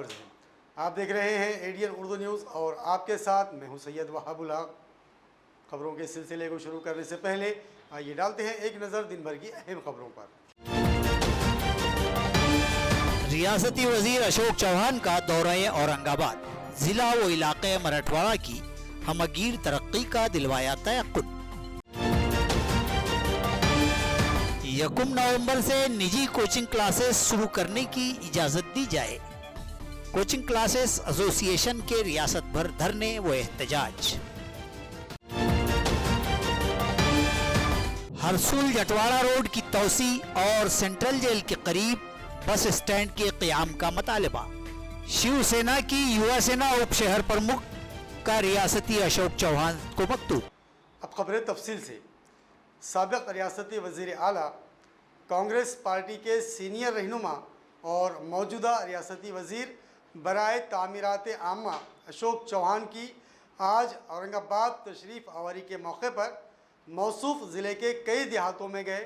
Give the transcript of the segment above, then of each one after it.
खबर्स हैं। आप देख रहे हैं एडीएन उर्दू न्यूज़ और आपके साथ मैं हूं सैयद वहाबुल हक। खबरों के सिलसिले को शुरू करने से पहले आइए डालते हैं एक नज़र दिन भर की अहम खबरों पर। रियासती वजीर अशोक चौहान का दौरे औरंगाबाद, जिला व इलाके मराठवाड़ा की हमगीर तरक्की का दिलवाया तयक्कुन। 1 नवंबर से निजी कोचिंग क्लासेस शुरू करने की इजाजत दी जाए। कोचिंग क्लासेस एसोसिएशन के रियासत भर धरने व एहतजाज। हरसूल जटवाड़ा रोड की तोसी और सेंट्रल जेल के करीब बस स्टैंड के क़याम का मुतालबा। शिवसेना की युवा सेना उप शहर प्रमुख का रियासती अशोक चौहान को मकतूब। अब खबरें तफसील से। साबिक रियासती वज़ीर आला, कांग्रेस पार्टी के सीनियर रहनुमा और मौजूदा रियासती वज़ीर बराए तामीरात आमा अशोक चौहान की आज औरंगाबाद तशरीफ़ आवारी के मौके पर मौसूफ ज़िले के कई देहातों में गए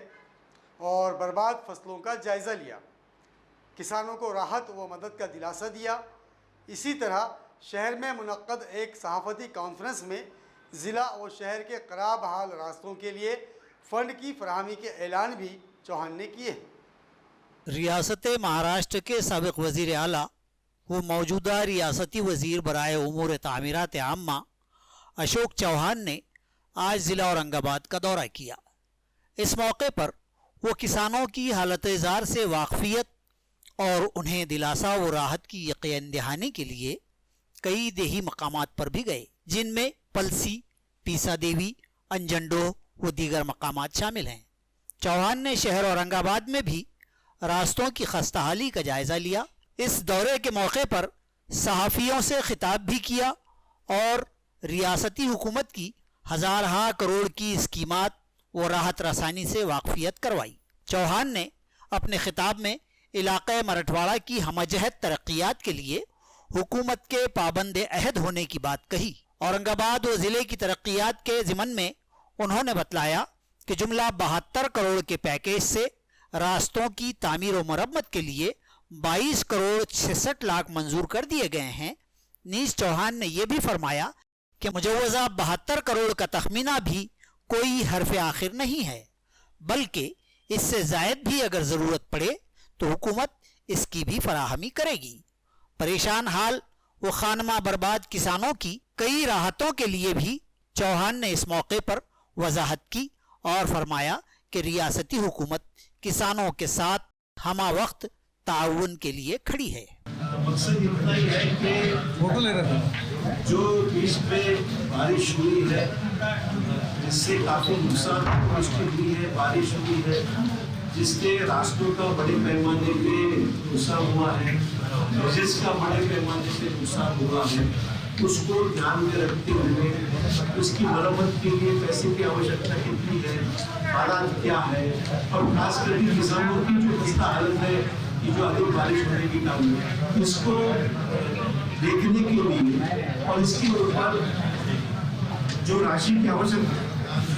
और बर्बाद फसलों का जायज़ा लिया, किसानों को राहत व मदद का दिलासा दिया। इसी तरह शहर में मुनक्कद एक सहाफ़ती कॉन्फ्रेंस में ज़िला व शहर के ख़राब हाल रास्तों के लिए फ़ंड की फराहमी के ऐलान भी चौहान ने किए। रियासत महाराष्ट्र के साबिक वज़ीर आला वो मौजूदा रियासती वज़ीर बराए उमूर तामीरात आम्मा अशोक चौहान ने आज ज़िला औरंगाबाद का दौरा किया। इस मौके पर वो किसानों की हालत ज़ार से वाकफियत और उन्हें दिलासा व राहत की यकीन दहानी के लिए कई देही मकामात पर भी गए, जिनमें पलसी, पीसा देवी, अंजंडो व दीगर मकामात शामिल हैं। चौहान ने शहर औरंगाबाद में भी रास्तों की खस्ताहाली का जायज़ा लिया। इस दौरे के मौके पर सहाफ़ियों से खिताब भी किया और रियासती हुकूमत की हज़ार करोड़ की स्कीमात व राहत रसानी से वाकफियत करवाई। चौहान ने अपने खिताब में इलाक़े मराठवाड़ा की हमजहत तरक्कियात के लिए हुकूमत के पाबंद अहद होने की बात कही। औरंगाबाद व ज़िले की तरक्कियात के ज़िमन में उन्होंने बतलाया कि जुमला 72 करोड़ के पैकेज से रास्तों की तामीर व मरम्मत के लिए 22 करोड़ 66 लाख मंजूर कर दिए गए हैं। नीज़ चौहान ने यह भी फरमाया कि मुजव्वज़ा 72 करोड़ का तखमीना भी कोई हरफ आखिर नहीं है, बल्कि इससे ज़ायद भी अगर ज़रूरत पड़े तो हुकूमत इसकी भी फराहमी करेगी। परेशान हाल व खानमा बर्बाद किसानों की कई राहतों के लिए भी चौहान ने इस मौके पर वजाहत की और फरमाया कि रियासती हुकूमत किसानों के साथ हमा वक्त ताउन के लिए खड़ी है। मकसद इतना ही है कि फोटो ले रहे थे, जो बीच में बारिश हुई है जिससे काफ़ी नुकसान हुई है, बारिश हुई है जिसके रास्तों का बड़े पैमाने पे नुकसान हुआ है, बजट का बड़े पैमाने से नुकसान हुआ है, उसको ध्यान में रखते हुए उसकी मरम्मत के लिए पैसे की आवश्यकता कितनी है, हालात क्या है, और खास करके किसानों की जो खस्ता हालत है कि जो अधिक बारिश होने के कारण इसको देखने के लिए और इसके ऊपर जो राशि की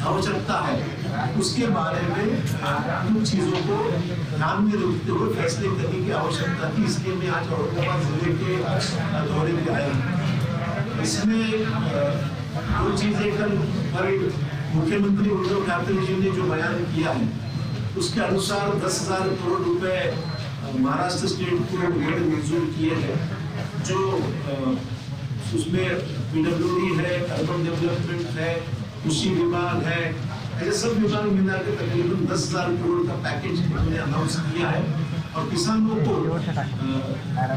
आवश्यकता है उसके बारे में कुछ चीज़ों को ध्यान में रखते हुए फैसले करने की आवश्यकता थी। इसलिए मैं आज औरंगाबाद जिले के दौरे पे आया हूँ। इसमें दो चीज़ें कल मुख्यमंत्री उद्धव ठाकरे जी ने जो बयान किया है उसके अनुसार 10,000 करोड़ रुपए महाराष्ट्र स्टेट को मंजूर किए हैं, जो उसमें PWD है, अर्बन डेवलपमेंट है, कृषि विभाग है, ऐसे सब विभाग मिला के तकरीबन 10,000 करोड़ का पैकेज हमने अनाउंस किया है और किसानों को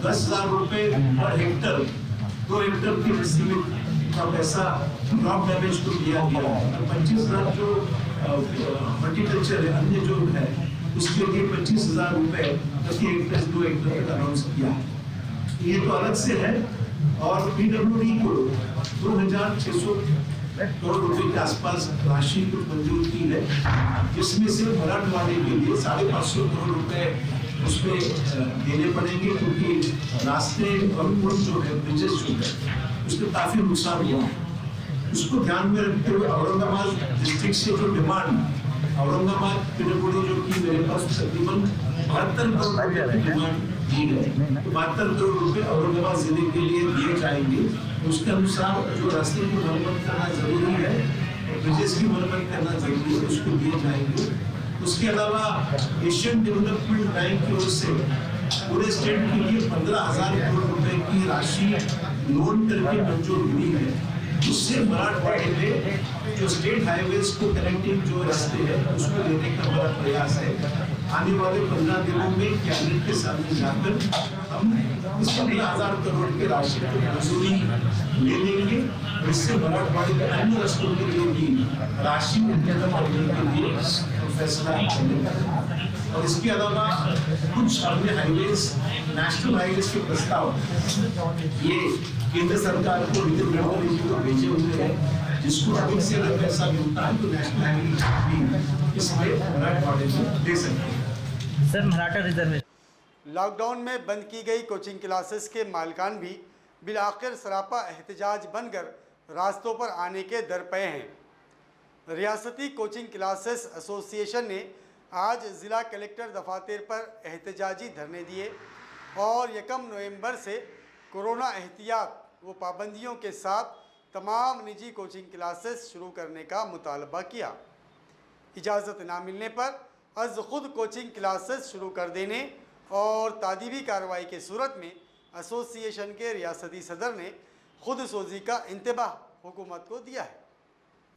10,000 रुपए पर हेक्टर 2 हेक्टर की सीमित का पैसा क्रॉप डैमेज को दिया गया है। 25,000 जो हॉर्टिकल्चर है, अन्य जो है उसके लिए 25,000 रुपए प्रति हेक्टर 2 हेक्टर तक अनाउंस किया है। ये तो अलग से है और PWD को 2,600 करोड़ रुपए के आसपास राशि को मंजूर की है, जिसमें से मराठवाड़े के लिए 550 करोड़ रुपए उसमें देने पड़ेंगे, क्योंकि रास्ते और पुल जो है, ब्रिजेस जो है, उसमें काफी नुकसान हुआ है। उसको ध्यान में रखते हुए औरंगाबाद डिस्ट्रिक्ट से जो डिमांड औरंगाबाद PWD जो की मेरे पास तकरीबन 72 करोड़ रुपए की डिमांड दी है। 72 करोड़ रुपए औरंगाबाद जिले के लिए दिए जाएंगे। उसके अनुसार जो रास्ते की मरम्मत करना जरूरी है, ब्रिजेस की मरम्मत करना जरूरी है, उसको दिए जाएंगे। उसके अलावा एशियन डेवलपमेंट बैंक की ओर से पूरे स्टेट के लिए 15,000 करोड़ रुपए की राशि लोन करके मंजूर हुई है। उससे मराठवाड़े में जो स्टेट हाईवेज को कनेक्टिंग जो रास्ते हैं उसको देने का हमारा प्रयास है। आने वाले 15 दिनों में कैबिनेट के सामने जाकर हम इस 15,000 करोड़ की राशि को मंजूरी ले लेंगे। इससे मराठवाड़े के अन्य रास्तों के लिए भी राशि उपलब्ध करने के लिए फैसला करेंगे। और इसके अलावा कुछ अन्य हाईवेज, नेशनल हाईवेज के प्रस्ताव ये केंद्र सरकार को वित्त गडकरी जी को भेजे हुए हैं, जिसको अभी से अगर पैसा मिलता है तो नेशनल हाईवेज भी इसमें मराठवाड़े में दे सकते हैं। सर, मराठा रिजर्वेशन लॉकडाउन में बंद की गई कोचिंग क्लासेस के मालिकान भी बिलाखिर सरापा एहतजाज बनकर रास्तों पर आने के दर पे हैं। रियासती कोचिंग क्लासेस एसोसिएशन ने आज ज़िला कलेक्टर दफातर पर एहतजाजी धरने दिए और 1 नवंबर से कोरोना एहतियात व पाबंदियों के साथ तमाम निजी कोचिंग क्लासेस शुरू करने का मुतालबा किया। इजाज़त ना मिलने पर अज़ खुद कोचिंग क्लासेस शुरू कर देने और तादीबी कार्रवाई के सूरत में एसोसिएशन के रियासती सदर ने खुद सोजी का इंतबाह हुकूमत को दिया है।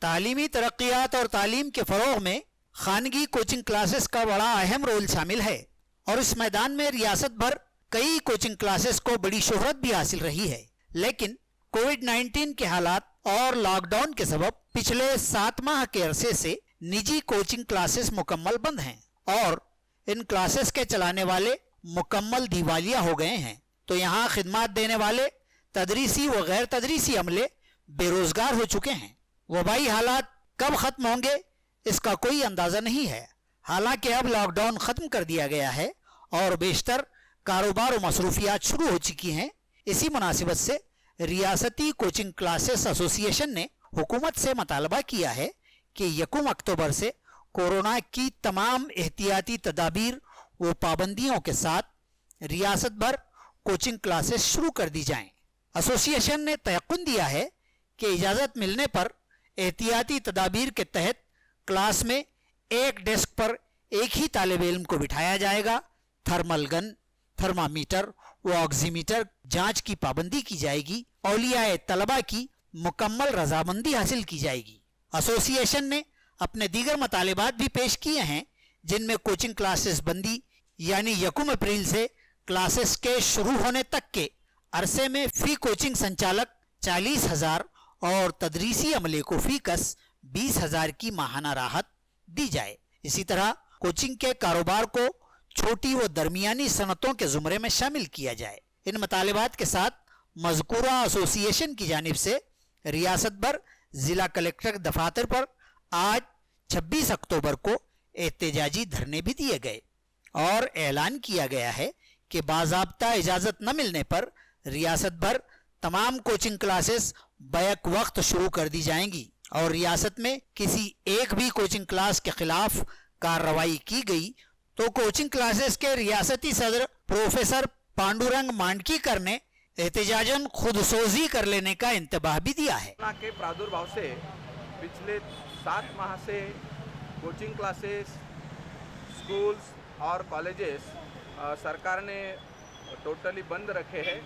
तालीमी तरक्यात और तालीम के फ़रोग़ में खानगी कोचिंग क्लासेस का बड़ा अहम रोल शामिल है और इस मैदान में रियासत भर कई कोचिंग क्लासेस को बड़ी शोहरत भी हासिल रही है। लेकिन कोविड-19 के हालात और लॉकडाउन के सबब पिछले 7 माह के अरसे से निजी कोचिंग क्लासेस मुकम्मल बंद हैं और इन क्लासेस के चलाने वाले मुकम्मल दिवालिया हो गए हैं। तो यहाँ खिदमत देने वाले तदरीसी व गैर तदरीसी अमले बेरोजगार हो चुके हैं। वबाई हालात कब ख़त्म होंगे इसका कोई अंदाज़ा नहीं है। हालांकि अब लॉकडाउन ख़त्म कर दिया गया है और बेशतर कारोबार और मसरूफियात शुरू हो चुकी हैं। इसी मुनासिबत से रियासती कोचिंग क्लासेस एसोसिएशन ने हुकूमत से मुतालबा किया है कि 1 अक्टूबर से कोरोना की तमाम एहतियाती तदाबीर व पाबंदियों के साथ रियासत भर कोचिंग क्लासेस शुरू कर दी जाएं। एसोसिएशन ने तयक़ुन दिया है कि इजाज़त मिलने पर एहतियाती तदाबीर के तहत क्लास में एक डेस्क पर एक ही तालिब इल्म को बिठाया जाएगा। थर्मल गन, थर्मामीटर व ऑक्सीमीटर जांच की पाबंदी की जाएगी। औलियाए तलबा की मुकम्मल रजामंदी हासिल की जाएगी। एसोसिएशन ने अपने दीगर मुतालिबात भी पेश किए हैं, जिनमें कोचिंग क्लासेस बंदी यानी 1 अप्रैल से क्लासेस के शुरू होने तक के अरसे में फ़ी कोचिंग संचालक 40,000 और तदरीसी अमले को फ़ी कस 20,000 की माहाना राहत दी जाए। इसी तरह कोचिंग के कारोबार को छोटी व दरमियानी सनतों के ज़ुमरे में शामिल किया जाए। इन मुतालिबात के साथ मज़कूरा एसोसिएशन की जानिब से रियासत भर ज़िला कलेक्टर दफातर पर आज 26 अक्टूबर को एहतजाजी धरने भी दिए गए और ऐलान किया गया है कि बाज़ाब्ता इजाज़त न मिलने पर रियासत भर तमाम कोचिंग क्लासेस बैक वक्त शुरू कर दी जाएंगी और रियासत में किसी एक भी कोचिंग क्लास के खिलाफ कार्रवाई की गई तो कोचिंग क्लासेस के रियासती सदर प्रोफेसर पांडुरंग मांडकीकर ने एहतजाजन खुदसोजी कर लेने का इंतबाह भी दिया है। कोरोना के प्रादुर्भाव से पिछले 7 माह से कोचिंग क्लासेस, स्कूल्स और कॉलेजेस सरकार ने टोटली बंद रखे हैं।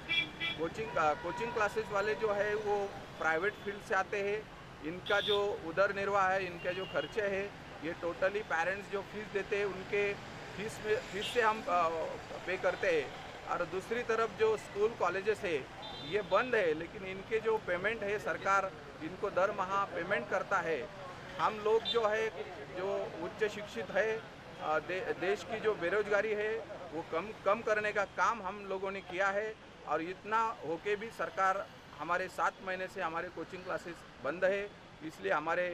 कोचिंग क्लासेस वाले जो है वो प्राइवेट फील्ड से आते हैं। इनका जो उदर निर्वाह है, इनके जो खर्चे हैं, ये टोटली पेरेंट्स जो फीस देते हैं उनके फीस से हम पे करते हैं। और दूसरी तरफ जो स्कूल कॉलेजेस है ये बंद है, लेकिन इनके जो पेमेंट है सरकार इनको दर माह पेमेंट करता है। हम लोग जो है जो उच्च शिक्षित है, देश की जो बेरोजगारी है वो कम करने का काम हम लोगों ने किया है। और इतना होके भी सरकार हमारे 7 महीने से हमारे कोचिंग क्लासेस बंद है, इसलिए हमारे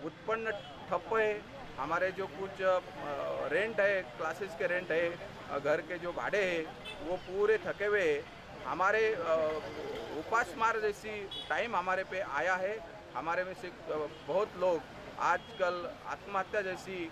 उत्पन्न ठप्प है। हमारे जो कुछ रेंट है, क्लासेस के रेंट है, घर के जो भाड़े हैं वो पूरे थके हुए। हमारे उपास मार जैसी टाइम हमारे पे आया है। हमारे में से बहुत लोग आजकल आत्महत्या जैसी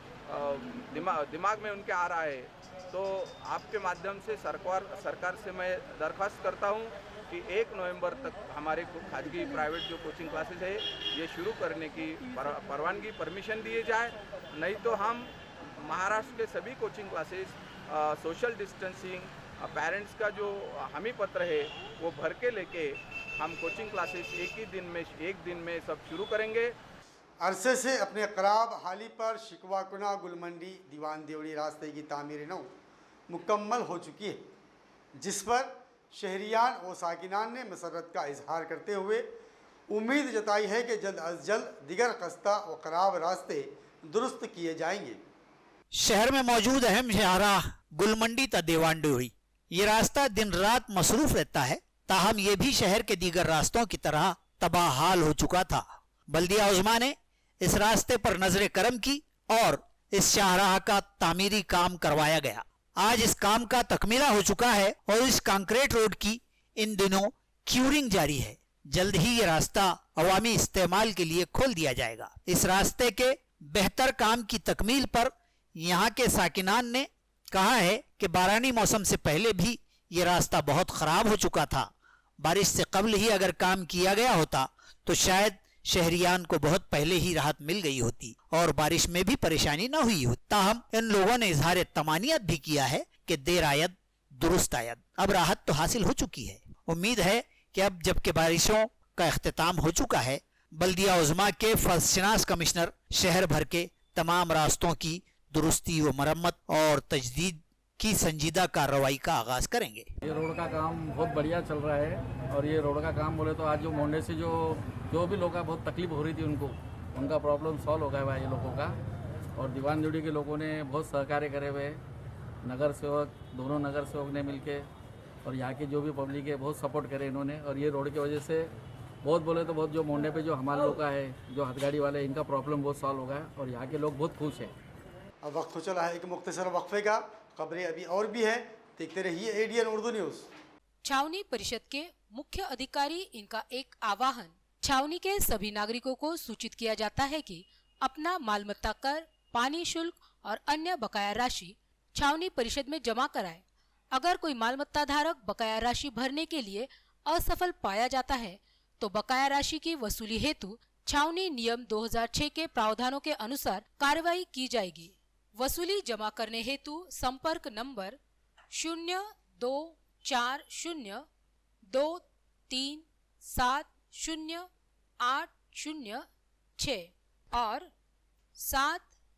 दिमाग में उनके आ रहा है। तो आपके माध्यम से सरकार से मैं दरख्वास्त करता हूं कि 1 नवंबर तक हमारे खाजगी प्राइवेट जो कोचिंग क्लासेस है ये शुरू करने की परवानगी परमिशन दिए जाए, नहीं तो हम महाराष्ट्र के सभी coaching classes social distancing, parents का जो हमी पत्र है वो भर के लेके हम कोचिंग क्लासेस एक दिन में सब शुरू करेंगे। अरसे से अपने क़राब हाली पर शिकवाकुना गुलमंडी दीवान देवड़ी रास्ते की तामीर नौ मुकम्मल हो चुकी है, जिस पर शहरियान और साकिनान ने मसरत का इजहार करते हुए उम्मीद जताई है कि जल्द अज जल्द दिगर खस्ता और ख़राब रास्ते दुरुस्त किए जाएंगे। शहर में मौजूद अहम शाहराह गुलमंडी ता दीवान देवड़ी ये रास्ता दिन रात मसरूफ रहता है, ताहम ये भी शहर के दीगर रास्तों की तरह तबाह हाल हो चुका था। बल्दिया उज़्मा ने इस रास्ते पर नजर करम की और इस शाहराह का तामीरी काम करवाया गया। आज इस काम का तकमीला हो चुका है और इस कंक्रीट रोड की इन दिनों क्यूरिंग जारी है। जल्द ही ये रास्ता अवामी इस्तेमाल के लिए खोल दिया जाएगा। इस रास्ते के बेहतर काम की तकमील पर यहाँ के साकिनान ने कहा है कि बारानी मौसम से पहले भी ये रास्ता बहुत खराब हो चुका था। बारिश से कबल ही अगर काम किया गया होता तो शायद शहरियान को बहुत पहले ही राहत मिल गई होती और बारिश में भी परेशानी न हुई होती। ताहम इन लोगों ने इजहार तमानियत भी किया है कि देर आयद दुरुस्त आयद। अब राहत तो हासिल हो चुकी है। उम्मीद है कि अब जबकि बारिशों का अख्तिताम हो चुका है, बल्दिया उज़्मा के फर्शनास कमिश्नर शहर भर के तमाम रास्तों की दुरुस्ती व मरम्मत और तजदीद की संजीदा कार्रवाई का आगाज करेंगे। ये रोड का काम बहुत बढ़िया चल रहा है और ये रोड का काम बोले तो आज जो मोंडे से जो भी लोगों का बहुत तकलीफ हो रही थी उनका प्रॉब्लम सॉल्व हो गया भाई ये लोगों का। और दीवान देवड़ी के लोगों ने बहुत सहकार्य करे हुए, नगर सेवक दोनों नगर सेवक ने मिलके और यहाँ की जो भी पब्लिक है बहुत सपोर्ट करे इन्होंने। और ये रोड की वजह से बहुत बोले तो बहुत जो मोंडे पे जो हमारे लोग का है जो हथगाड़ी वाले इनका प्रॉब्लम बहुत सॉल्व हो गया और यहाँ के लोग बहुत खुश हैं। अब वक्त हो चला है एक मुख्तसर वक्फे का। खबरें अभी और भी हैं, देखते रहिए एडीएन उर्दू न्यूज़। छावनी परिषद के मुख्य अधिकारी इनका एक आह्वान। छावनी के सभी नागरिकों को सूचित किया जाता है कि अपना मालमत्ता कर, पानी शुल्क और अन्य बकाया राशि छावनी परिषद में जमा कराए। अगर कोई मालमत्ता धारक बकाया राशि भरने के लिए असफल पाया जाता है तो बकाया राशि की वसूली हेतु छावनी नियम 2006 के प्रावधानों के अनुसार कार्रवाई की जाएगी। वसूली जमा करने हेतु संपर्क नंबर 024023708006 और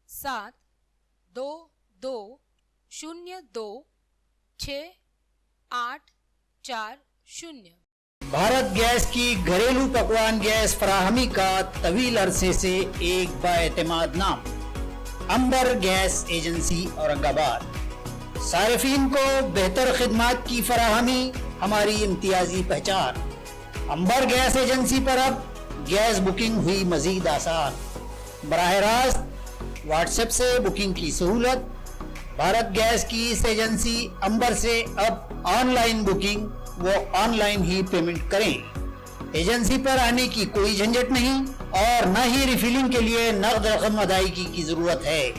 7722026840। भारत गैस की घरेलू पकवान गैस फराहमी का तवील अरसे से एक बाएतमाद नाम अंबर गैस एजेंसी औरंगाबाद। सारिफीन को बेहतर खिदमात की फराहमी हमारी इम्तियाजी पहचान। अंबर गैस एजेंसी पर अब गैस बुकिंग हुई मजीद आसान। बराह रास्त व्हाट्सएप से बुकिंग की सहूलत। भारत गैस की इस एजेंसी अंबर से अब ऑनलाइन बुकिंग वो ऑनलाइन ही पेमेंट करें। एजेंसी पर आने की कोई झंझट नहीं और न ही रिफिलिंग के लिए नकद रकम अदायगी की जरूरत है।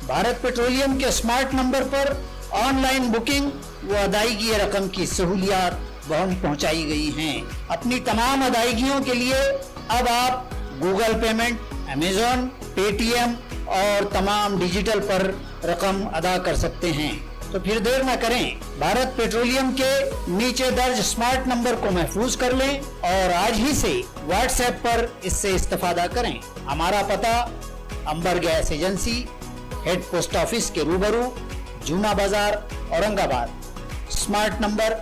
भारत पेट्रोलियम के स्मार्ट नंबर पर ऑनलाइन बुकिंग व अदायगी रकम की सहूलियात वहम पहुंचाई गई हैं। अपनी तमाम अदायगियों के लिए अब आप गूगल पेमेंट, अमेजॉन, पेटीएम और तमाम डिजिटल पर रकम अदा कर सकते हैं। तो फिर देर न करें, भारत पेट्रोलियम के नीचे दर्ज स्मार्ट नंबर को महफूज कर लें और आज ही से व्हाट्सएप पर इससे इस्तेफादा करें। हमारा पता Ambar gas agency, head post office के रूबरू, जूना बाजार, औरंगाबाद। Smart number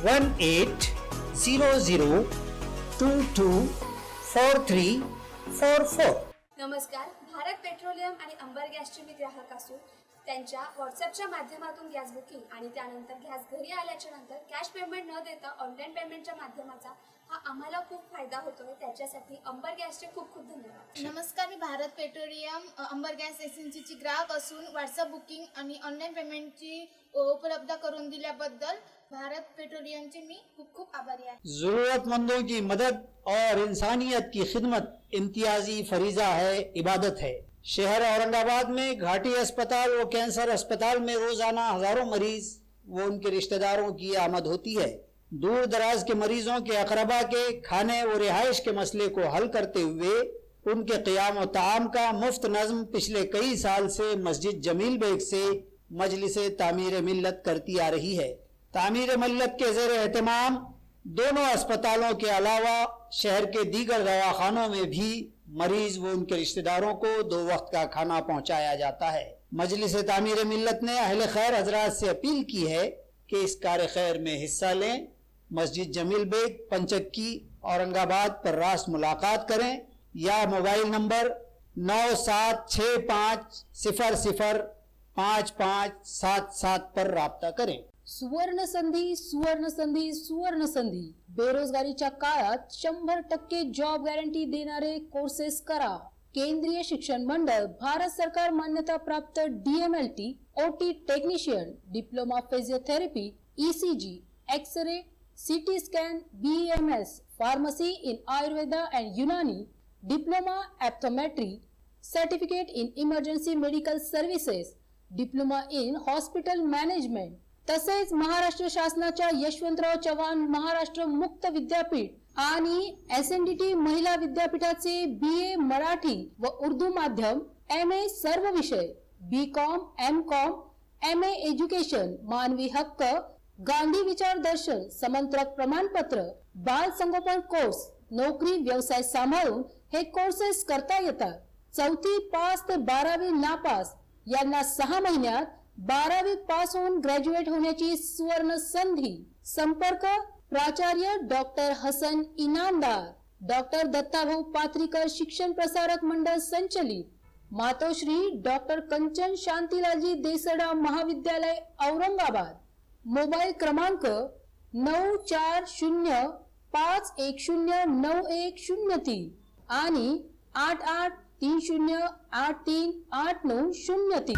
1800224344। नमस्कार, भारत पेट्रोलियम आणि अंबर गॅसचे मी ग्राहक असून त्यांच्या व्हॉट्सअपच्या माध्यमातून गॅस बुकिंग आणि त्यानंतर गॅस घरी आल्याच्या नंतर कॅश पेमेंट न देता ऑनलाईन पेमेंटच्या माध्यमाचा हा आम्हाला खूप फायदा होतोय। त्याच्यासाठी अंबर गॅसचे खूप खूप धन्यवाद। नमस्कार, मी भारत पेट्रोलियम अंबर गॅस एजन्सीची ग्राहक असून व्हॉट्सअप बुकिंग आणि ऑनलाईन पेमेंटची उपलब्ध करून दिल्याबद्दल भारत पेट्रोलियमचे मी खूप खूप आभारी आहे. जरूरतमंदों की मदद और इंसानियत की खिदमत इम्तियाजी फरीजा है, इबादत है। शहर औरंगाबाद में घाटी अस्पताल व कैंसर अस्पताल में रोजाना हजारों मरीज व उनके रिश्तेदारों की आमद होती है। दूर दराज के मरीजों के अकरबा के खाने व रिहाइश के मसले को हल करते हुए उनके क़ियाम व ताम का मुफ्त नज़्म पिछले कई साल से मस्जिद जमील बेग से मजलिस तामीर मिल्लत करती आ रही है। तामीर मिल्लत के ज़ेर एहतमाम दोनों अस्पतालों के अलावा शहर के दीगर दवाखानों में भी मरीज व उनके रिश्तेदारों को 2 वक्त का खाना पहुंचाया जाता है। मजलिस तामीर मिल्लत ने अहले खैर हजरात से अपील की है कि इस कार खैर में हिस्सा लें। मस्जिद जमील बेग, पंचक्की, औरंगाबाद पर रास्त मुलाकात करें या मोबाइल नंबर 9750005577 पर राब्ता करें। सुवर्ण संधी, सुवर्ण संधी, सुवर्ण संधी. बेरोजगारीच्या काळात 100% जॉब गॅरंटी देणारे कोर्सेस करा. केंद्रीय शिक्षण मंडळ, भारत सरकार मान्यता प्राप्त DMLT, OT technician, diploma physiotherapy, ECG, x-ray, CT scan, BEMS, pharmacy in Ayurveda and Unani, diploma optometry, certificate in emergency medical services, diploma in hospital management तसेच महाराष्ट्र शासनाच्या यशवंतराव चव्हाण महाराष्ट्र मुक्त विद्यापीठ आणि SNDT महिला विद्यापीठाचे BA मराठी व उर्दू माध्यम, MA सर्व विषय, BCom, MCom, MA एज्युकेशन, मानवी हक्क, गांधी विचार दर्शन, समंत्रक प्रमाणपत्र, बाल संगोपन कोर्स, नोकरी व्यवसाय सांभाळून हे कोर्सेस करता येतात. 4थी पास ते 12वी नापास यांना 6 महिन्यात 12वी पास होऊन ग्रॅज्युएट होण्याची सुवर्ण संधी. संपर्क प्राचार्य डॉक्टर हसन इनामदार, डॉक्टर दत्ताभाऊ पात्रीकर शिक्षण प्रसारक मंडळ संचलित, मातोश्री डॉक्टर कंचन शांतीलालजी देसडा महाविद्यालय औरंगाबाद. मोबाईल क्रमांक 9405109103 आणि 8830838903.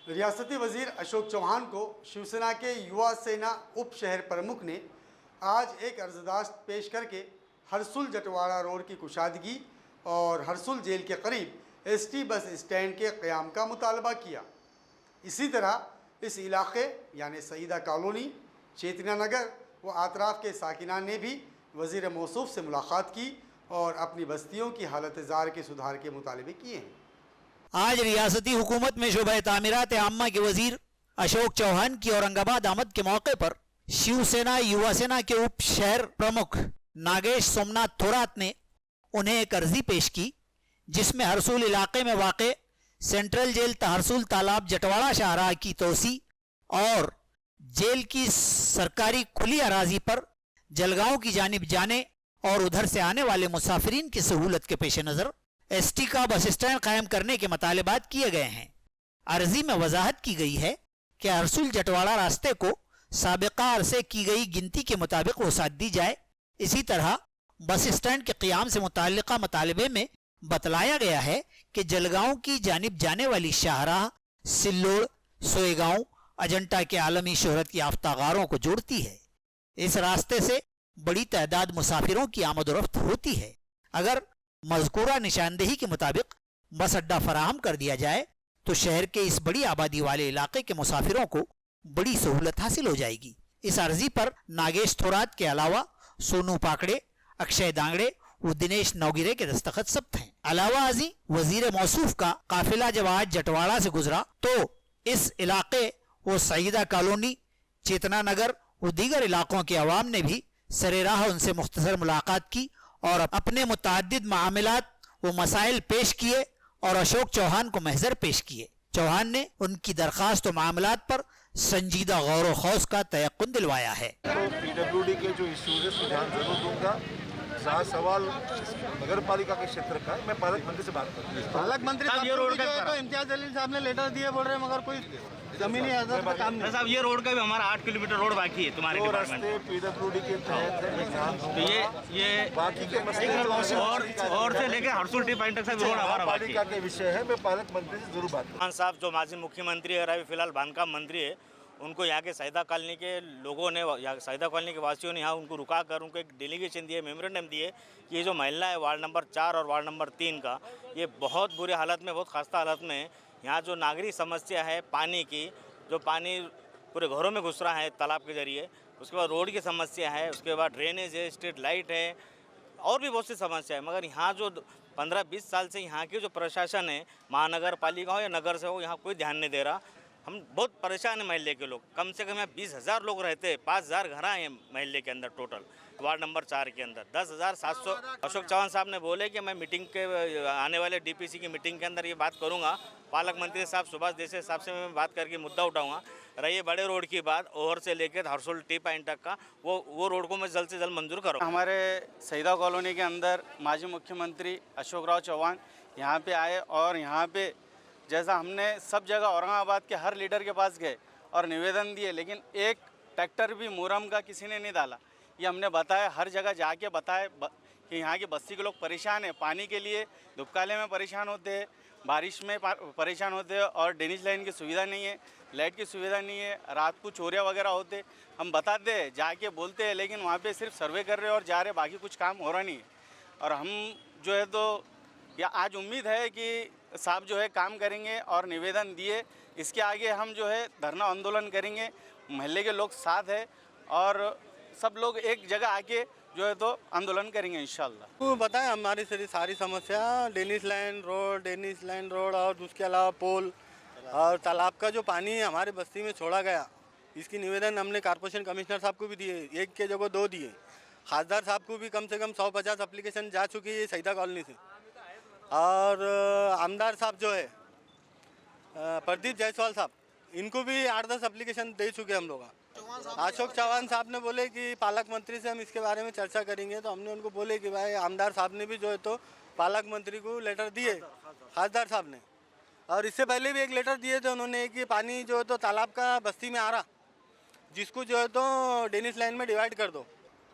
रियासती वजीर अशोक चौहान को शिवसेना के युवा सेना उप शहर प्रमुख ने आज एक अर्जदाश्त पेश करके हरसुल जटवाड़ा रोड की कुशादगी और हरसुल जेल के करीब ST बस स्टैंड के क़याम का मुतालबा किया। इसी तरह इस इलाके यानी सईदा कॉलोनी, चेतना नगर व अतराफ़ के साकिनान ने भी वज़ीर मौसूफ से मुलाकात की और अपनी बस्तियों की हालत ज़ार के सुधार के मुतालबे किए हैं। आज रियासती हुकूमत में शोबा तामीरात आम्मा के वजीर अशोक चौहान की औरंगाबाद आमद के मौके पर शिवसेना युवा सेना के उप शहर प्रमुख नागेश सोमनाथ थोरात ने उन्हें एक अर्जी पेश की, जिसमें हरसूल इलाके में वाक़े सेंट्रल जेल तहरसूल तालाब जटवाड़ा शाहराह की तोसी और जेल की सरकारी खुली अराजी पर जलगांव की जानिब जाने और उधर से आने वाले मुसाफिरीन की सहूलत के पेश नज़र ST का बस स्टैंड कायम करने के मुतालबात किए गए हैं। अर्जी में वजाहत की गई है कि हरसुल जटवाड़ा रास्ते को साबिका अरसे की गई गिनती के मुताबिक वसात दी जाए। इसी तरह बस स्टैंड के क़याम से मुताल्लिक़ा मुतालबे में बतलाया गया है कि जलगांव की जानिब जाने वाली शाहराह सिल्लोड़, सोएगांव, अजंता के आलमी शोहरत याफ्ता गारों को जोड़ती है। इस रास्ते से बड़ी तादाद मुसाफिरों की आमद-ओ-रफ्त होती है। अगर मज़कूरा निशानदेही के मुताबिक बस अड्डा फराहम कर दिया जाए तो शहर के इस बड़ी आबादी वाले इलाके के मुसाफिरों को बड़ी सहूलत हासिल हो जाएगी। इस अर्जी पर नागेश थोरात के अलावा सोनू पाकड़े, अक्षय दांगड़े व दिनेश नौगिरे के दस्तखत सब्त हैं। अलावा अजी वजीर मौसूफ का काफिला जब आज जटवाड़ा से गुजरा तो इस इलाके व सईदा कॉलोनी, चेतना नगर व दीगर इलाकों के अवाम ने भी सरेराह उनसे मुख्तसर मुलाकात की और अपने मुतअद्दिद मामलात व मसाइल पेश किए और अशोक चौहान को महजर पेश किए। चौहान ने उनकी दरख्वास्त व मामलात पर संजीदा गौर व खौस का तयक्कुन दिलवाया है। तो PWD के जो इश्यूज है ध्यान जरूर दूंगा। जहाँ सवाल नगर पालिका के क्षेत्र का है, मैं पालक मंत्री से बात करूँगा। पालक मंत्री इम्तियाज जलील साहब ने लेटर दिए, बोल रहे हैं मगर कोई जमीनी आधार पर काम नहीं। साहब ये रोड का भी हमारा 8 किलोमीटर रोड बाकी है तुम्हारे दो डिपार्टमेंट रास्ते पीडब्ल्यूडी के तहत है। तो ये बाकी के मसले और से लेकर हरसुल टी पॉइंट तक सब रोड हमारा बाकी पालिका के विषय है। मैं पालक मंत्री से जरूर बात करूँ। खान साहब जो माजी मुख्यमंत्री है और अभी फिलहाल बांधकाम मंत्री है, उनको यहाँ के सैदा कॉलोनी के लोगों ने, यहाँ सैदा कॉलोनी के वासियों ने यहाँ उनको रुका कर उनको एक डेलीगेशन दिए, मेमोरेंडम दिए कि ये जो महिला है वार्ड नंबर 4 और वार्ड नंबर 3 का, ये बहुत बुरे हालत में, बहुत खस्ता हालत में है। यहाँ जो नागरिक समस्या है पानी की, जो पानी पूरे घरों में घुस रहा है तालाब के जरिए, उसके बाद रोड की समस्या है, उसके बाद ड्रेनेज है, स्ट्रीट लाइट है, और भी बहुत सी समस्या है। मगर यहाँ जो 15-20 साल से यहाँ की जो प्रशासन है, महानगर पालिका हो या नगर से हो, यहाँ कोई ध्यान नहीं दे रहा। हम बहुत परेशान हैं महल्ले के लोग। कम से कम यहाँ 20,000 लोग रहते हैं, 5,000 घर हैं महल्ले के अंदर टोटल, वार्ड नंबर 4 के अंदर 10,700। अशोक चौहान साहब ने बोले कि मैं मीटिंग के आने वाले डीपीसी की मीटिंग के अंदर ये बात करूँगा। पालक मंत्री साहब सुभाष देसाई साहब से मैं बात करके मुद्दा उठाऊँगा। रही बड़े रोड की बात, ओवर से लेकर हरसुल टी पॉइंट तक का, वो रोड को मैं जल्द से जल्द मंजूर करूँगा। हमारे सैदा कॉलोनी के अंदर माजी मुख्यमंत्री अशोक राव चौहान यहाँ पे आए और यहाँ पे जैसा हमने सब जगह औरंगाबाद के हर लीडर के पास गए और निवेदन दिए, लेकिन एक ट्रैक्टर भी मुरम का किसी ने नहीं डाला। ये हमने बताया, हर जगह जाके बताए कि यहाँ की बस्ती के लोग परेशान हैं, पानी के लिए धुपकाले में परेशान होते हैं, बारिश में परेशान होते हैं, और ड्रेनेज लाइन की सुविधा नहीं है, लाइट की सुविधा नहीं है, रात को चोरियाँ वगैरह होते। हम बताते हैं, जाके बोलते हैं, लेकिन वहाँ पे सिर्फ सर्वे कर रहे हैं और जा रहे, बाकी कुछ काम हो रहा नहीं है। और हम जो है तो या आज उम्मीद है कि साहब जो है काम करेंगे और निवेदन दिए, इसके आगे हम जो है धरना आंदोलन करेंगे। महल्ले के लोग साथ है और सब लोग एक जगह आके जो है तो आंदोलन करेंगे इंशाल्लाह। तो बताएं हमारी सारी समस्या, डेनिस लाइन रोड और उसके अलावा पोल और तालाब का जो पानी हमारे बस्ती में छोड़ा गया, इसकी निवेदन हमने कॉर्पोरेशन कमिश्नर साहब को भी दिए, एक के जगह 2 दिए। खासदार साहब को भी कम से कम 150 एप्लीकेशन जा चुकी है सैदा कॉलोनी से। और आमदार साहब जो है प्रदीप जायसवाल साहब, इनको भी 8-10 एप्लीकेशन दे चुके हम लोग। अशोक चौहान साहब ने बोले कि पालक मंत्री से हम इसके बारे में चर्चा करेंगे, तो हमने उनको बोले कि भाई आमदार साहब ने भी जो है तो पालक मंत्री को लेटर दिए, खासदार साहब ने, और इससे पहले भी एक लेटर दिए थे उन्होंने कि पानी जो है तो तालाब का बस्ती में आ रहा, जिसको जो है तो डेनिस लाइन में डिवाइड कर दो।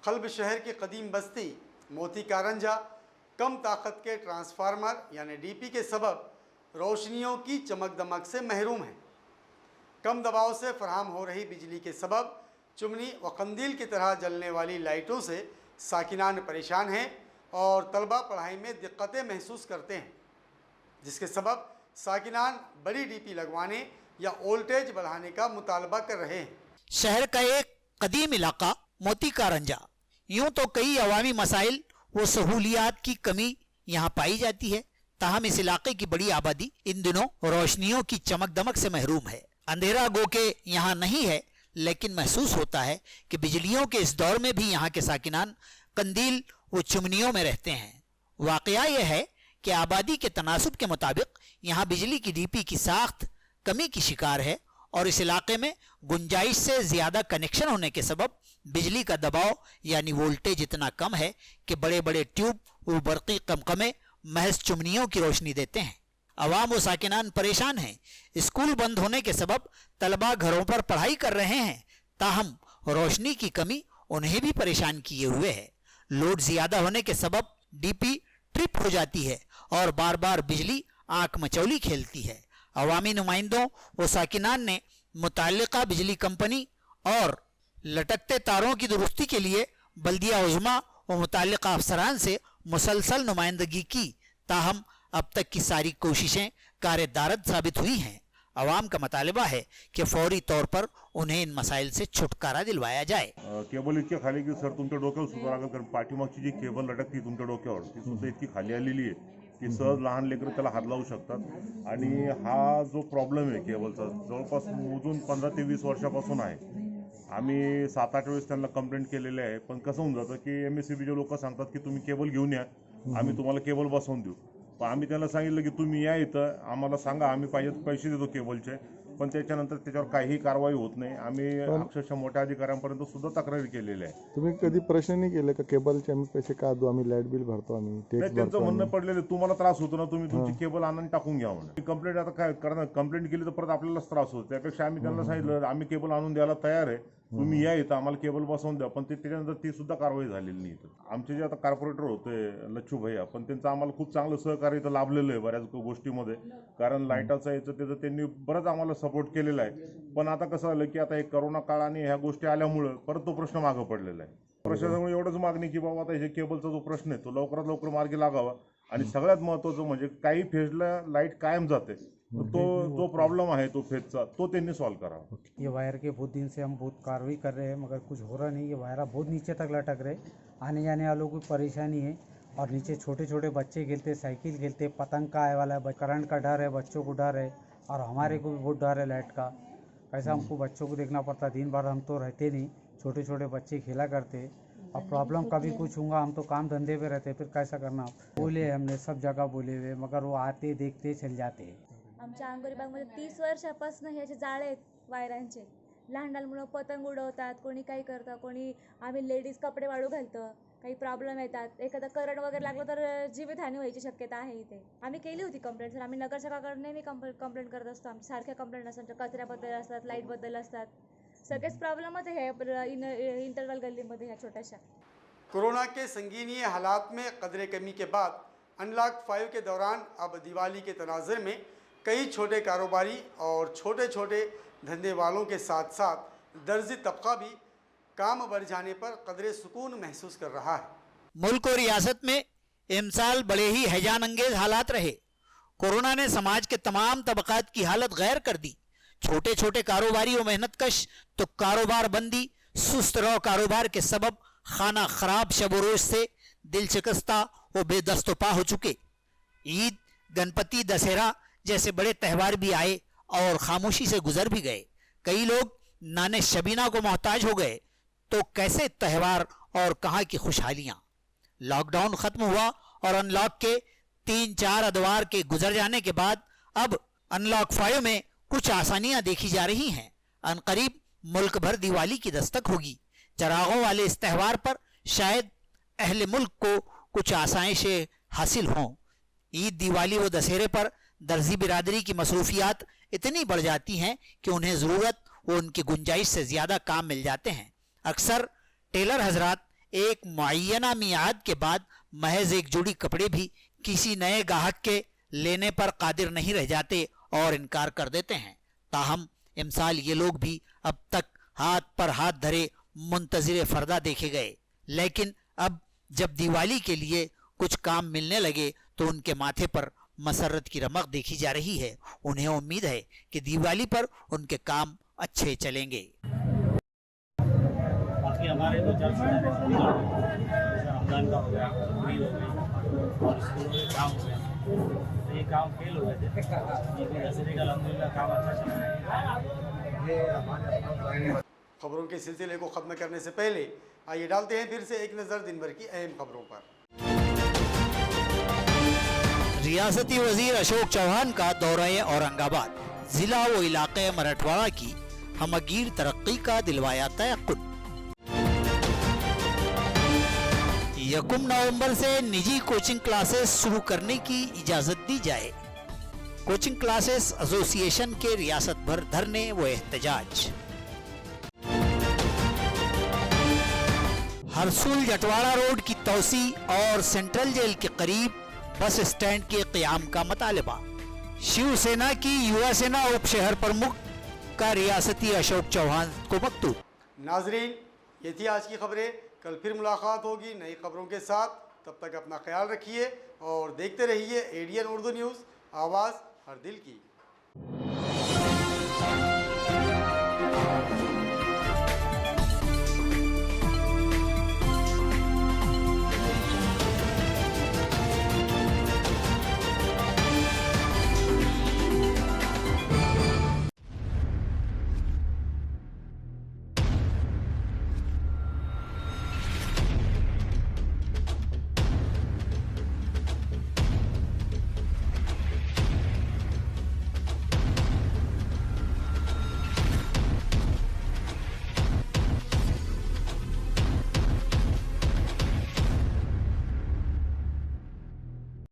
खल्ब शहर की कदीम बस्ती मोती कारंजा कम ताकत के ट्रांसफार्मर यानी डीपी के सबब रोशनियों की चमक दमक से महरूम है। कम दबाव से फराहम हो रही बिजली के सबब चुमनी व कंदील की तरह जलने वाली लाइटों से साकिनान परेशान हैं और तलबा पढ़ाई में दिक्कतें महसूस करते हैं, जिसके सबब साकिनान बड़ी डीपी लगवाने या वोल्टेज बढ़ाने का मुतालबा कर रहे हैं। शहर का एक कदीम इलाका मोती कारंजा, यूं तो कई अवामी मसाइल व सहूलियात की कमी यहाँ पाई जाती है, ताहम इस इलाके की बड़ी आबादी इन दिनों रोशनियों की चमक दमक से महरूम है। अंधेरा गो के यहाँ नहीं है, लेकिन महसूस होता है कि बिजलियों के इस दौर में भी यहाँ के साकिनान कंदील व चिमनियों में रहते हैं। वाकया यह है कि आबादी के तनासुब के मुताबिक यहाँ बिजली की डीपी की साख्त कमी की शिकार है और इस इलाके में गुंजाइश से ज़्यादा कनेक्शन होने के सबब बिजली का दबाव यानी वोल्टेज इतना कम है कि बड़े बड़े ट्यूब व बरक़ी कमकमे महज चुमनियों की रोशनी देते हैं। अवाम व साकिनान परेशान हैं। स्कूल बंद होने के सबब तलबा घरों पर पढ़ाई कर रहे हैं, ताहम रोशनी की कमी उन्हें भी परेशान किए हुए है। लोड ज़्यादा होने के सबब डीपी ट्रिप हो जाती है और बार बार बिजली आंख मचौली खेलती है। अवामी नुमाइंदों व साकिनान ने मुताल्लिका बिजली कंपनी और लटकते तारों की दुरुस्ती के लिए बल्दिया उज़्मा व मुताल्लिका अफसरान से मुसलसल नुमाइंदगी की, ताहम अब तक की सारी कोशिशें कारदारद साबित हुई हैं। अवाम का मुतालबा है कि फौरी तौर पर उन्हें इन मसाइल से छुटकारा दिलवाया जाए। केबल इतकी खाली की सर तुमच्या डोक्यावर सुद्धा लागेल, कारण पाठीमागची जी केबल लटकती तुमच्या डोक्यावर ती सुद्धा इतकी खाली आलेली आहे की सहज लहान लेकरं त्याला हात लावू शकतात। आणि हा जो प्रॉब्लेम आहे केबलचा जवळपास मोजून 15 ते 20 वर्षापासून आहे। आम्ही 7-8 वेळेस त्यांना कंप्लेंट केलेले आहे, पण कसं होऊन जातं की MSCBचे लोक सांगतात की तुम्ही केबल घेऊन या, आम्ही तुम्हाला केबल बसवून देऊ। पण आम्ही त्यांना सांगितलं की तुम्ही या इथं आम्हाला सांगा, आम्ही पाहिजे पैसे देतो केबलचे, पण त्याच्यानंतर त्याच्यावर काहीही कारवाई होत नाही. आम्ही अक्षरशः मोठ्या अधिकाऱ्यांपर्यंत सुद्धा तक्रारी केलेल्या आहे. तुम्ही कधी प्रश्न नाही केले का केबलचे आम्ही पैसे का देऊ, आम्ही लाईट बिल भरतो, आम्ही टॅक्स त्यांचं भरतो. म्हणणं पडलेलं तुम्हाला त्रास होतो ना, तुम्ही तुमची केबल आणून टाकून घ्या म्हणून. कंप्लेंट आता काय करणार, कंप्लेंट केली तर परत आपल्यालाच त्रास होतो. त्यापेक्षा आम्ही त्यांना सांगितलं आम्ही केबल आणून द्यायला तयार आहे, तुम्ही या इथं आम्हाला केबल बसवून द्या. पण त्याच्यानंतर ती सुद्धा कारवाई झालेली नाही. आमचे जे आता कॉर्पोरेटर होते लच्छू भैया, पण त्यांचं आम्हाला खूप चांगलं सहकार्य इथं लाभलेलं आहे बऱ्याच गोष्टीमध्ये. कारण लाईटाचं याचं त्याचं त्यांनी बरंच आम्हाला सपोर्ट केलेला आहे. पण आता कसं झालं की आता एक करोना काळ आणि ह्या गोष्टी आल्यामुळं परत तो प्रश्न मागं पडलेला आहे. प्रशासनामुळे एवढंच मागणी की बाबा आता हे केबलचा जो प्रश्न आहे तो लवकरात लवकर मार्गी लागावा. आणि सगळ्यात महत्त्वाचं म्हणजे काही फेजला लाईट कायम जाते, तो जो प्रॉब्लम है तो फेज तो त्यांनी सॉल्व करा. ये वायर के बहुत दिन से हम बहुत कार्रवाई कर रहे हैं मगर कुछ हो रहा नहीं. ये वायरा बहुत नीचे तक लटक रहे, आने जाने वालों को परेशानी है. और नीचे छोटे छोटे बच्चे खेलते, साइकिल खेलते, पतंग का आने वाला है, करंट का डर है, बच्चों को डर है और हमारे को भी बहुत डर है लाइट का. कैसा हमको बच्चों को देखना पड़ता, दिन भर हम तो रहते नहीं, छोटे छोटे बच्चे खेला करते. अब प्रॉब्लम कभी कुछ होगा, हम तो काम धंधे पे रहते, फिर कैसा करना. बोले हमने सब जगह बोले हुए मगर वो आते देखते चल जाते. आमच्या आंगोरी बागमध्ये 30 वर्षापासून हे असे जाळे आहेत वायरांचे. लहान लहान मुलं पतंग उडवतात, कोणी काही करतं, कोणी आम्ही लेडीज कपडे वाळू घालतं, काही प्रॉब्लेम येतात, एखादा करंट वगैरे लागलं तर जीवितहानी व्हायची शक्यता आहे इथे. आम्ही केली होती कंप्लेंट सर, आम्ही नगरसेवकाकडे नेहमी कंप्लेंट करत असतो. आमच्या सारख्या कंप्लेंट असतात, कचऱ्याबद्दल असतात, लाईटबद्दल असतात, सगळेच प्रॉब्लेमच आहे इंटरवल गल्लीमध्ये ह्या छोट्याशा. कोरोना के संगीन हालात में कदरे कमी के बाद अनलॉक 5 के दौरान अब दिवाली के तनाज़ुर में कई छोटे कारोबारी और छोटे छोटे धंधे वालों के साथ साथ दर्जी तबका भी काम बढ़ जाने पर कदरे सुकून महसूस कर रहा है. मुल्क और रियासत में इमसाल बड़े ही हैजान अंगेज हालात रहे. कोरोना ने समाज के तमाम तबकात की हालत गैर कर दी. छोटे छोटे कारोबारी और मेहनतकश तो कारोबार बंदी, सुस्त रहो कारोबार के सबब खाना खराब शब-ओ-रोज से दिल शिकस्ता और बेदस्तोपा हो चुके. ईद, गणपति, दशहरा जैसे बड़े त्यौहार भी आए और खामोशी से गुजर भी गए. कई लोग नाने शबीना को मोहताज हो गए तो कैसे त्यौहार और कहाँ की खुशहालियाँ. लॉकडाउन ख़त्म हुआ और अनलॉक के 3-4 अदवार के गुजर जाने के बाद अब अनलॉक 5 में कुछ आसानियाँ देखी जा रही हैं. अनकरीब मुल्क भर दिवाली की दस्तक होगी. चरागों वाले इस त्यौहार पर शायद अहले मुल्क को कुछ आसाइशें हासिल हों. ईद, दिवाली व दशहरे पर दर्जी बिरादरी की मसरूफियात इतनी बढ़ जाती हैं कि उन्हें ज़रूरत व उनकी गुंजाइश से ज़्यादा काम मिल जाते हैं. अक्सर टेलर हजरात एक मुअय्यना मियाद के बाद महज एक जोड़ी कपड़े भी किसी नए गाहक के लेने पर कादिर नहीं रह जाते और इनकार कर देते हैं. ताहम इमसाल ये लोग भी अब तक हाथ पर हाथ धरे मुंतज़िर फ़रदा देखे गए. लेकिन अब जब दिवाली के लिए कुछ काम मिलने लगे तो उनके माथे पर मसरत की रमक देखी जा रही है. उन्हें उम्मीद है कि दिवाली पर उनके काम अच्छे चलेंगे. बाकी हमारे 2-4 रमजान का हो गया, ईद हो गई और स्कूलों में काम हो गया, तो ये काम फेल हो गए थे. लेकिन दशहरे का अल्हम्दुलिल्लाह काम अच्छा चल रहा है. खबरों के सिलसिले को ख़त्म करने से पहले आइए डालते हैं फिर से एक नज़र दिन भर की अहम खबरों पर. रियासती वजीर अशोक चौहान का दौरे औरंगाबाद. जिला व इलाके मराठवाड़ा की हमगीर तरक्की का दिलवाया तयक्कुन. 1 नवंबर से निजी कोचिंग क्लासेस शुरू करने की इजाज़त दी जाए. कोचिंग क्लासेस एसोसिएशन के रियासत भर धरने व एहतजाज. हरसूल जटवाड़ा रोड की तोसी और सेंट्रल जेल के करीब बस स्टैंड के क़याम का मुतालबा. शिवसेना की युवा सेना उप शहर प्रमुख का रियासती अशोक चौहान को मकतूब. नाजरीन, ये थी आज की खबरें. कल फिर मुलाकात होगी नई खबरों के साथ. तब तक अपना ख्याल रखिए और देखते रहिए एडीएन उर्दू न्यूज़, आवाज़ हर दिल की.